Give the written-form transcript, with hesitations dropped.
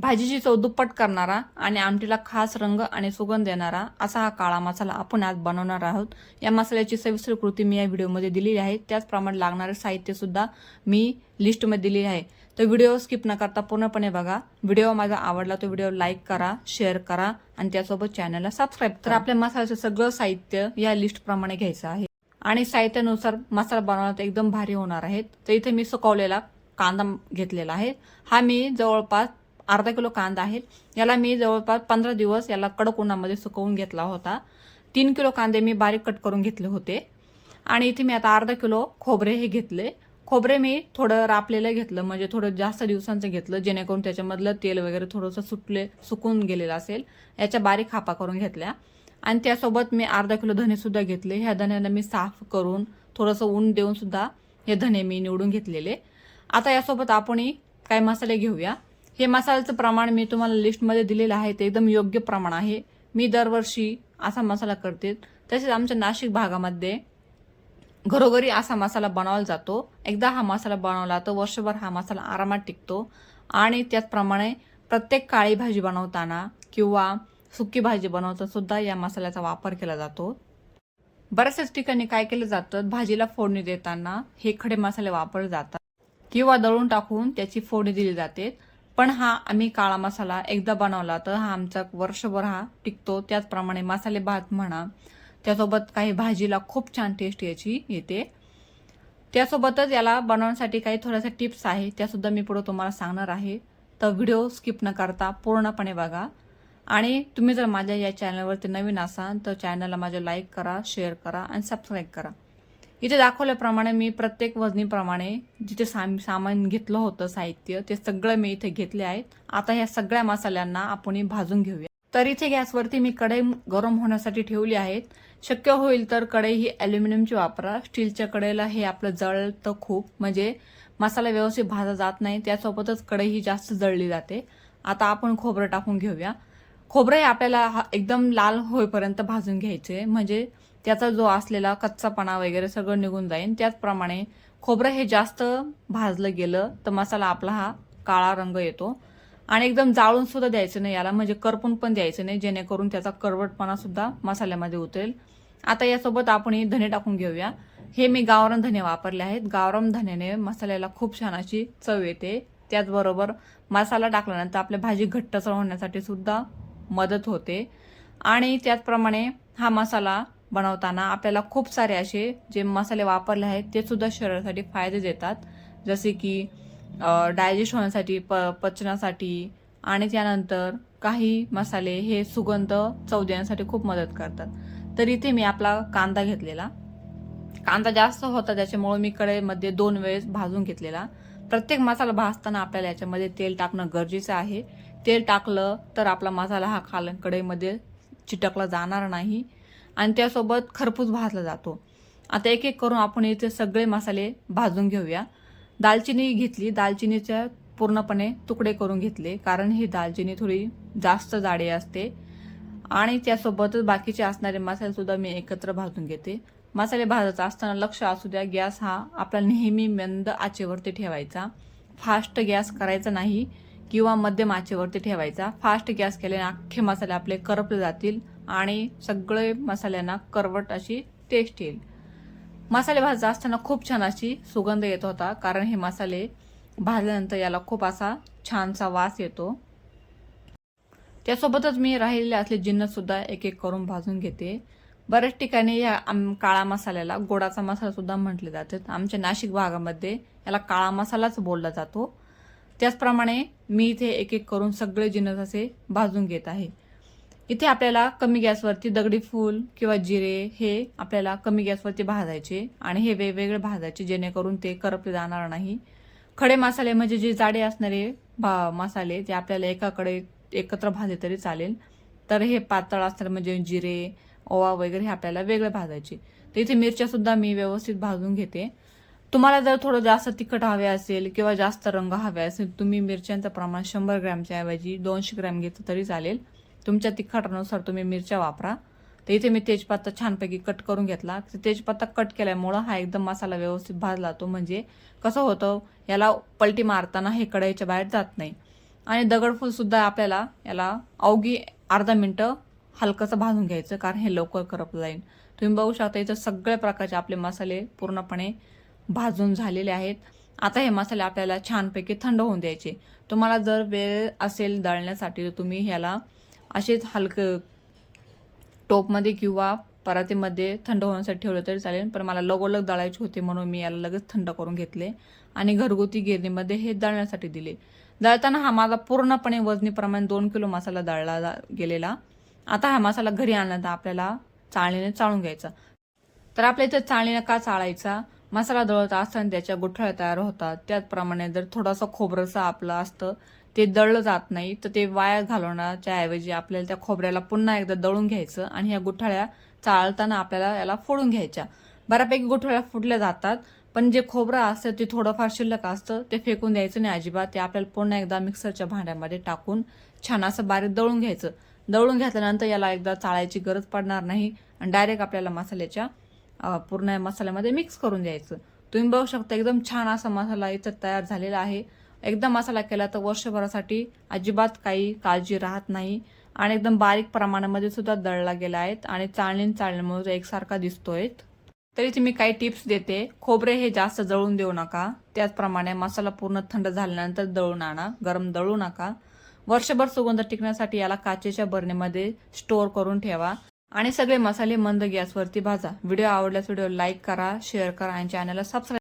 भाजीची चव दुप्पट करणारा आणि आमटीला खास रंग आणि सुगंध देणारा असा हा काळा मसाला आपण आज बनवणार आहोत. या मसाल्याची सविस्तर कृती मी या व्हिडिओमध्ये दिलेली आहे. त्याचप्रमाणे लागणारे साहित्य सुद्धा मी लिस्टमध्ये दिलेली आहे. तर व्हिडिओ स्किप न करता पूर्णपणे बघा. व्हिडिओ माझा आवडला तर व्हिडिओ लाईक करा, शेअर करा आणि त्यासोबत चॅनलला सबस्क्राईब करा. तर आपल्या मसाल्याचं सगळं साहित्य या लिस्टप्रमाणे घ्यायचं आहे आणि साहित्यानुसार मसाला बनवण्यात एकदम भारी होणार आहे. तर इथे मी सुकवलेला कांदा घेतलेला आहे. हा मी जवळपास अर्धा किलो कांदा आहे. याला मी जवळपास 15 दिवस याला कडक उन्हामध्ये सुकवून घेतला होता. 3 किलो कांदे मी बारीक कट करून घेतले होते. आणि इथे मी आता अर्धा किलो खोबरे हे घेतले. खोबरे मी थोडं रापलेलं घेतलं, म्हणजे थोडं जास्त दिवसांचं घेतलं, जेणेकरून त्याच्यामधलं तेल वगैरे थोडंसं सुकून गेलेलं असेल. याच्या बारीक खापा करून घेतल्या. आणि त्यासोबत मी अर्धा किलो धने सुद्धा घेतले. ह्या धन्यांना मी साफ करून थोडंसं ऊन देऊन सुद्धा हे धने मी निवडून घेतलेले. आता यासोबत आपण काही मसाले घेऊया. हे मसाल्याचं प्रमाण मी तुम्हाला लिस्टमध्ये दिलेलं आहे, ते एकदम योग्य प्रमाण आहे. मी दरवर्षी असा मसाला करते. तसेच आमच्या नाशिक भागामध्ये घरोघरी असा मसाला बनवला जातो. एकदा हा मसाला बनवला तर वर्षभर हा मसाला आरामात टिकतो. आणि त्याचप्रमाणे प्रत्येक काळी भाजी बनवताना किंवा सुकी भाजी बनवताना सुद्धा या मसाल्याचा वापर केला जातो. बऱ्याचशाच ठिकाणी काय केलं जातं, भाजीला फोडणी देताना हे खडे मसाले वापरले जातात किंवा दळून टाकून त्याची फोडणी दिली जाते. पण हा आम्ही काळा मसाला एकदा बनवला तर हा आमचा वर्षभर हा टिकतो. त्याचप्रमाणे मसाले भात म्हणा, त्यासोबत काही भाजीला खूप छान टेस्ट याची येते. त्यासोबतच याला बनवण्यासाठी काही थोड्याशा टिप्स आहे, त्या सुद्धा मी पुढे तुम्हाला सांगणार आहे. तर व्हिडिओ स्किप न करता पूर्णपणे बघा. आणि तुम्ही जर माझ्या या चॅनलवरती नवीन असाल तर चॅनलला माझ्या लाईक करा, शेअर करा आणि सबस्क्राईब करा. इथे दाखवल्याप्रमाणे मी प्रत्येक वजनीप्रमाणे जिथे सामान घेतलं होतं साहित्य ते सगळं मी इथे घेतले आहेत. आता ह्या सगळ्या मसाल्यांना आपण भाजून घेऊया. तर इथे गॅसवरती मी कढई गरम होण्यासाठी ठेवली आहेत. शक्य होईल तर कढई ही अल्युमिनियमची वापरा. स्टीलच्या कढईला हे आपलं जळतं खूप, म्हणजे मसाला व्यवस्थित भाजला जात नाही. त्यासोबतच कढई ही जास्त जळली जाते. आता आपण खोबरं टाकून घेऊया. खोबरं हे आपल्याला एकदम लाल होईपर्यंत भाजून घ्यायचे, म्हणजे त्याचा जो असलेला कच्चापणा वगैरे सगळं निघून जाईल. त्याचप्रमाणे खोबरं हे जास्त भाजलं गेलं तर मसाला आपला हा काळा रंग येतो. आणि एकदम जाळून सुद्धा द्यायचं नाही याला, म्हणजे करपून पण द्यायचं नाही, जेणेकरून त्याचा करवटपणा सुद्धा मसाल्यामध्ये उतरेल. आता यासोबत आपण धने टाकून घेऊया. हे मी गावरान धने वापरले आहेत. गावरान धन्याने मसाल्याला खूप छान अशी चव येते. त्याचबरोबर मसाला टाकल्यानंतर आपल्या भाजी घट्टसर होण्यासाठी सुद्धा मदत होते. आणि त्याचप्रमाणे हा मसाला बनवताना आपल्याला खूप सारे असे जे मसाले वापरले आहेत ते सुद्धा शरीरासाठी फायदे देतात, जसे की डायजेस्ट होण्यासाठी, पचनासाठी. आणि त्यानंतर काही मसाले हे सुगंध चव देण्यासाठी खूप मदत करतात. तर इथे मी आपला कांदा घेतलेला. कांदा जास्त होता त्याच्यामुळे मी कढईमध्ये 2 वेळेस भाजून घेतलेला. प्रत्येक मसाला भाजताना आपल्याला याच्यामध्ये तेल टाकणं गरजेचं आहे. तेल टाकलं तर आपला मसाला हा कढईमध्ये चिटकला जाणार नाही आणि त्यासोबत खरपूस भाजला जातो. आता एक एक करून आपण इथे सगळे मसाले भाजून घेऊया. दालचिनी घेतली. दालचिनीच्या पूर्णपणे तुकडे करून घेतले, कारण ही दालचिनी थोडी जास्त जाडी असते. आणि त्यासोबतच बाकीचे असणारे मसाले सुद्धा मी एकत्र भाजून घेते. मसाले भाजत असताना लक्ष असू द्या, गॅस हा आपला नेहमी मंद आचेवरती ठेवायचा. फास्ट गॅस करायचा नाही किंवा मध्यम आचेवरती ठेवायचा. फास्ट गॅस केल्याने अख्खे मसाले आपले करपले जातील आणि सगळे मसाल्यांना करवट अशी टेस्ट येईल. मसाले भाजत असताना खूप छान अशी सुगंध येत होता, कारण हे मसाले भाजल्यानंतर याला खूप असा छानसा वास येतो. त्यासोबतच मी राहिलेले असले जिन्नस सुद्धा एक एक करून भाजून घेते. बऱ्याच ठिकाणी या काळा मसाल्याला गोडाचा मसाला सुद्धा म्हटले जाते. आमच्या नाशिक भागामध्ये याला काळा मसालाच बोलला जातो. त्याचप्रमाणे मी इथे एक एक करून सगळे जिन्नस असे भाजून घेत आहे. इथे आपल्याला कमी गॅसवरती दगडी फूल किंवा जिरे हे आपल्याला कमी गॅसवरती भाजायचे आणि हे वेगवेगळे भाजायचे, जेणेकरून ते करपले जाणार नाही. खडे मसाले म्हणजे जे जाडे असणारे मसाले ते आपल्याला एकाकडे एकत्र भाजले तरी चालेल. तर हे पातळ असणारे म्हणजे जिरे, ओवा वगैरे हे आपल्याला वेगळे भाजायचे. तर इथे मिरच्या सुद्धा मी व्यवस्थित भाजून घेते. तुम्हाला जर थोडं जास्त तिखट हवे असेल किंवा जास्त रंग हवे असेल, तुम्ही मिरच्यांचं प्रमाण 100 ग्रॅमच्या ऐवजी 200 ग्रॅम घेतलं तरी चालेल. तुमच्या तिखटानुसार तुम्ही मिरच्या वापरा. तर इथे मी तेजपत्ता छानपैकी कट करून घेतला. तेजपत्ता कट केल्यामुळं हा एकदम मसाला व्यवस्थित भाजला तो, म्हणजे कसं होतं याला पलटी मारताना हे कढईच्या बाहेर जात नाही. आणि दगडफूल सुद्धा आपल्याला याला अवघी अर्धा मिनिटं हलकंसं भाजून घ्यायचं, कारण हे लवकर करपलं जाईल. तुम्ही बघू शकता इथं सगळ्या प्रकारचे आपले मसाले पूर्णपणे भाजून झालेले आहेत. आता हे मसाले आपल्याला छानपैकी थंड होऊन द्यायचे. तुम्हाला जर वेळ असेल दळण्यासाठी तर तुम्ही ह्याला असेच हलकं टोपमध्ये किंवा परातीमध्ये थंड होण्यासाठी ठेवलं तरी चालेल, पण मला लगोलग दळायचे होते म्हणून मी याला लगेच थंड करून घेतले आणि घरगुती गिरणीमध्ये हे दळण्यासाठी दिले. दळताना हा माझा पूर्णपणे वजनीप्रमाणे 2 किलो मसाला दळला गेलेला. आता हा मसाला घरी आणल्यानंतर आपल्याला चाळणीने चाळून घ्यायचा. तर आपल्या इथं चाळणीने का चाळायचा? मसाला दळत असताना त्याच्या गुठळ्या तयार होतात. त्याचप्रमाणे जर थोडासा खोबरंचं आपलं असतं ते दळलं जात नाही, तर ते वाया घालवण्याच्या ऐवजी आपल्याला त्या खोबऱ्याला पुन्हा एकदा दळून घ्यायचं आणि ह्या गुठळ्या चाळताना आपल्याला याला फोडून घ्यायच्या. बऱ्यापैकी गुठळ्या फुटल्या जातात, पण जे खोबरं असतं ते थोडंफार शिल्लक असतं ते फेकून द्यायचं नाही अजिबात. ते आपल्याला पुन्हा एकदा मिक्सरच्या भांड्यामध्ये टाकून छान असं बारीक दळून घ्यायचं. दळून घेतल्यानंतर याला एकदा चाळायची गरज पडणार नाही आणि डायरेक्ट आपल्याला मसाल्याच्या पूर्ण मसाल्यामध्ये मिक्स करून द्यायचं. तुम्ही बघू शकता एकदम छान असा मसाला इथं तयार झालेला आहे. एकदा मसाला केला तर वर्षभरासाठी अजिबात काही काळजी राहत नाही आणि एकदम बारीक प्रमाणामध्ये सुद्धा दळला गेला आहे आणि चाळण्यामुळे एकसारखा दिसतोय. तरी तुम्ही काही टिप्स देते. खोबरे हे जास्त जळून देऊ नका. त्याचप्रमाणे मसाला पूर्ण थंड झाल्यानंतर दळून आणा, गरम दळू नका. वर्षभर सुगंध टिकण्यासाठी याला काचेच्या बरणीमध्ये स्टोअर करून ठेवा आणि सगळे मसाले मंद गॅसवरती भाजा. व्हिडिओ आवडल्यास व्हिडिओ लाईक करा, शेअर करा आणि चॅनलला सबस्क्राईब